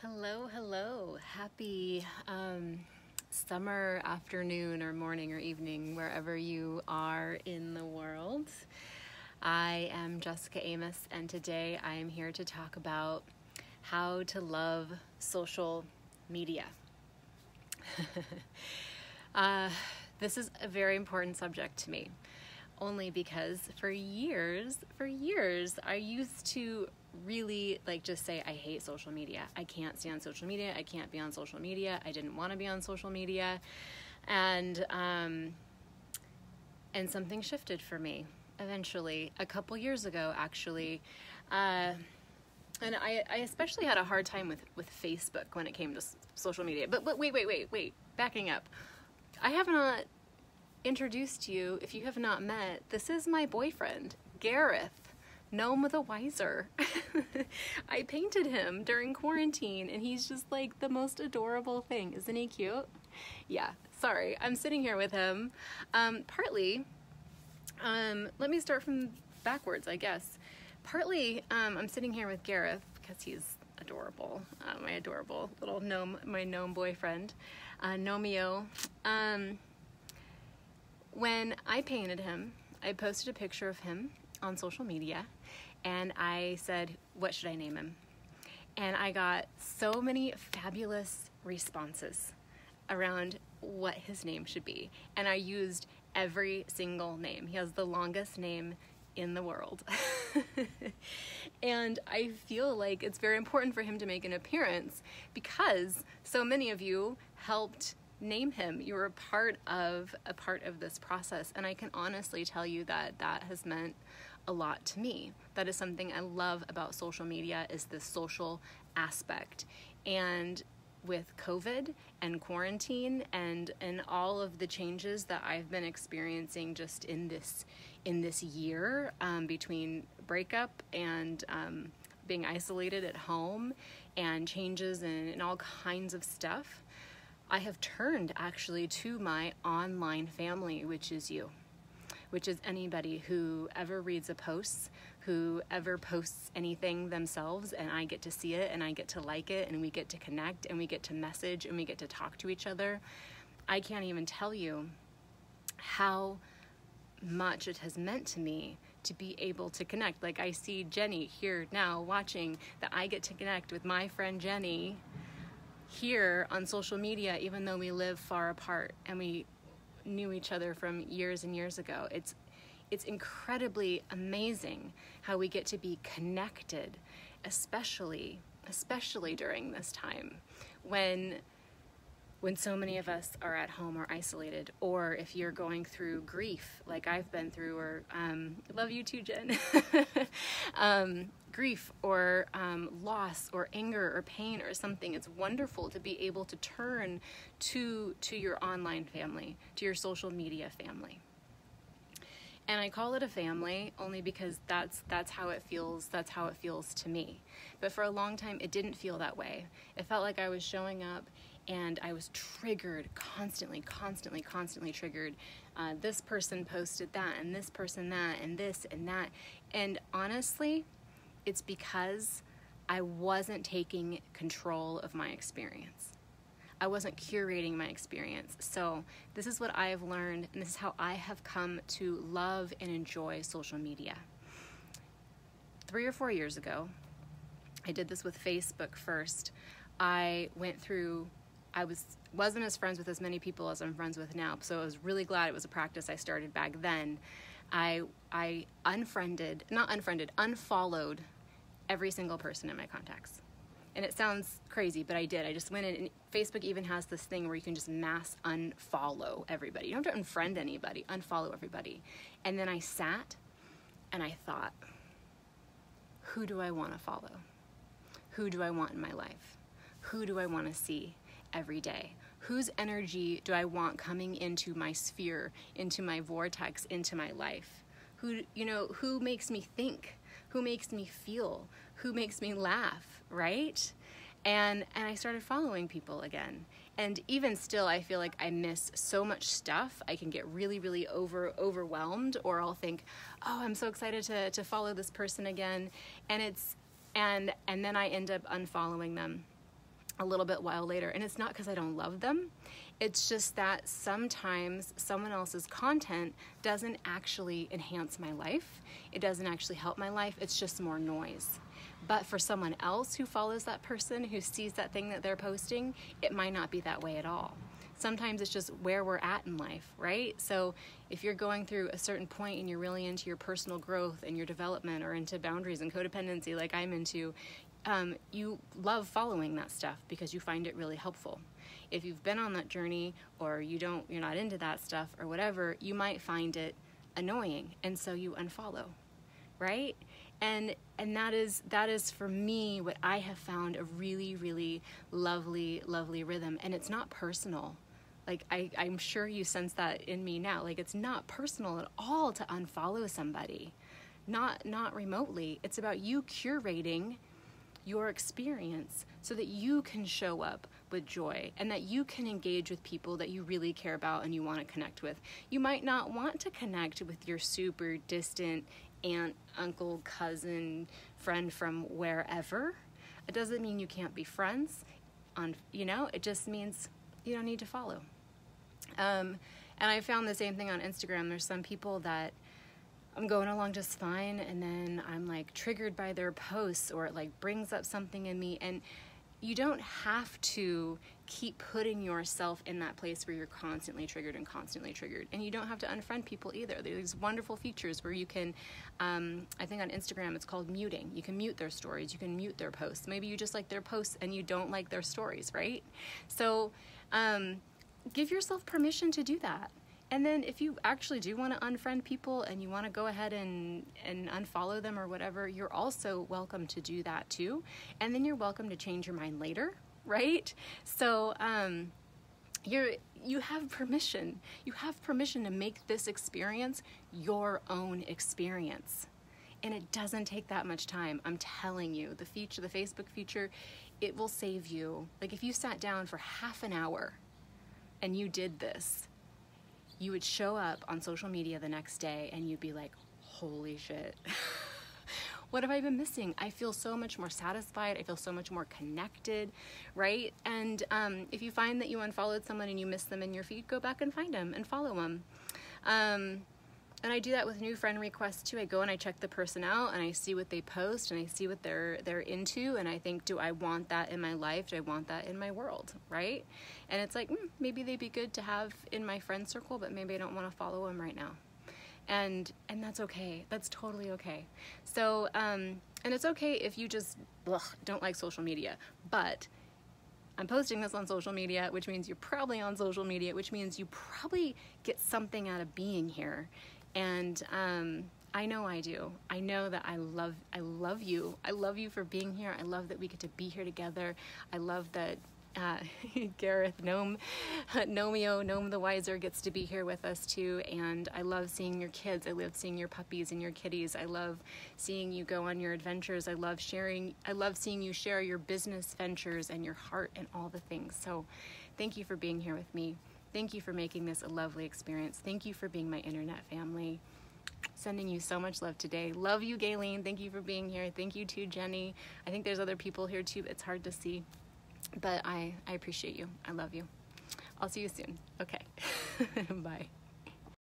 Hello, hello. Happy summer afternoon or morning or evening, wherever you are in the world. I am Jessica Amos, and today I am here to talk about how to love social media. This is a very important subject to me, only because for years, I used to really just say, I hate social media. I can't stand social media. I can't be on social media. I didn't want to be on social media. And something shifted for me eventually, a couple years ago, actually. And I especially had a hard time with Facebook when it came to social media. But wait, backing up. I have not introduced you, if you have not met, this is my boyfriend, Gareth. Gnome with a Wiser. I painted him during quarantine, and he's just like the most adorable thing. Isn't he cute? Yeah, sorry. I'm sitting here with him. Partly, let me start from backwards, I guess. Partly, I'm sitting here with Gareth because he's adorable. My adorable little gnome, my gnome boyfriend, Gnomeo. When I painted him, I posted a picture of him on social media, and I said, what should I name him? And I got so many fabulous responses around what his name should be. And I used every single name. He has the longest name in the world. And I feel like it's very important for him to make an appearance because so many of you helped name him. You were a part of this process. And I can honestly tell you that has meant a lot to me. That is something I love about social media, is this social aspect. And with COVID and quarantine and all of the changes that I've been experiencing just in this year, between breakup and being isolated at home and changes in all kinds of stuff, I have turned actually to my online family, which is you. Which is anybody who ever reads a post, who ever posts anything themselves, and I get to see it, and I get to like it, and we get to connect, and we get to message, and we get to talk to each other. I can't even tell you how much it has meant to me to be able to connect. Like, I see Jenny here now watching, that I get to connect with my friend Jenny here on social media, even though we live far apart, and we knew each other from years and years ago. It's incredibly amazing how we get to be connected, especially during this time when so many of us are at home or isolated, or if you're going through grief like I've been through, or love you too, Jen. Grief or loss or anger or pain or something. It's wonderful to be able to turn to your online family, to your social media family. And I call it a family only because that's how it feels. That's how it feels to me. But for a long time, it didn't feel that way. It felt like I was showing up and I was triggered, constantly triggered. This person posted that, and this person that, and this and that. And honestly, it's because I wasn't taking control of my experience. I wasn't curating my experience. So this is what I have learned, and this is how I have come to love and enjoy social media. 3 or 4 years ago, I did this with Facebook first. I wasn't as friends with as many people as I'm friends with now, so I was really glad it was a practice I started back then. I unfollowed every single person in my contacts. And it sounds crazy, but I did. I just went in, and Facebook even has this thing where you can just mass unfollow everybody. You don't have to unfriend anybody, unfollow everybody. And then I sat and I thought, who do I want to follow? Who do I want in my life? Who do I want to see every day? Whose energy do I want coming into my sphere, into my vortex, into my life? Who makes me think? Who makes me feel? Who makes me laugh, right? And I started following people again. And even still, I feel like I miss so much stuff. I can get really overwhelmed, or I'll think, oh, I'm so excited to follow this person again. And then I end up unfollowing them. a little bit while later. And it's not because I don't love them. It's just that sometimes someone else's content doesn't actually enhance my life. It doesn't actually help my life. It's just more noise. But for someone else who follows that person, who sees that thing that they're posting, it might not be that way at all. Sometimes it's just where we're at in life, right? So if you're going through a certain point and you're really into your personal growth and your development, or into boundaries and codependency like I'm into, you love following that stuff because you find it really helpful. If you've been on that journey, or you're not into that stuff or whatever, you might find it annoying, and so you unfollow, right? And that is for me what I have found a really, really lovely, lovely rhythm. And it's not personal. Like I'm sure you sense that in me now. Like, it's not personal at all to unfollow somebody, not remotely. It's about you curating your experience so that you can show up with joy, and that you can engage with people that you really care about and you want to connect with. You might not want to connect with your super distant aunt, uncle, cousin, friend from wherever. It doesn't mean you can't be friends. It just means you don't need to follow. And I found the same thing on Instagram. There's some people that I'm going along just fine, and then I'm like triggered by their posts, or it like brings up something in me. And you don't have to keep putting yourself in that place where you're constantly triggered. And you don't have to unfriend people either. There's these wonderful features where you can, I think on Instagram it's called muting. You can mute their stories, you can mute their posts. Maybe you just like their posts and you don't like their stories, right? So give yourself permission to do that. And then if you actually do want to unfriend people and you want to go ahead and unfollow them or whatever, you're also welcome to do that too. And then you're welcome to change your mind later, right? So you have permission. You have permission to make this experience your own experience. And it doesn't take that much time. I'm telling you, the Facebook feature, it will save you. Like, if you sat down for half an hour and you did this, you would show up on social media the next day and you'd be like, holy shit, what have I been missing? I feel so much more satisfied. I feel so much more connected, right? And if you find that you unfollowed someone and you miss them in your feed, go back and find them and follow them. And I do that with new friend requests too. I go and I check the person out and I see what they post and I see what they're into, and I think, do I want that in my life? Do I want that in my world, right? And it's like, maybe they'd be good to have in my friend circle, but maybe I don't want to follow them right now. And that's okay. That's totally okay. So, and it's okay if you just don't like social media, but I'm posting this on social media, which means you're probably on social media, which means you probably get something out of being here. And I know I do. I know that I love you. I love you for being here. I love that we get to be here together. I love that Gareth Gnome the Wiser gets to be here with us too. And I love seeing your kids. I love seeing your puppies and your kitties. I love seeing you go on your adventures. I love seeing you share your business ventures and your heart and all the things. So thank you for being here with me. Thank you for making this a lovely experience. Thank you for being my internet family. Sending you so much love today. Love you, Gayleen. Thank you for being here. Thank you too, Jenny. I think there's other people here too. It's hard to see, but I appreciate you. I love you. I'll see you soon. Okay. Bye.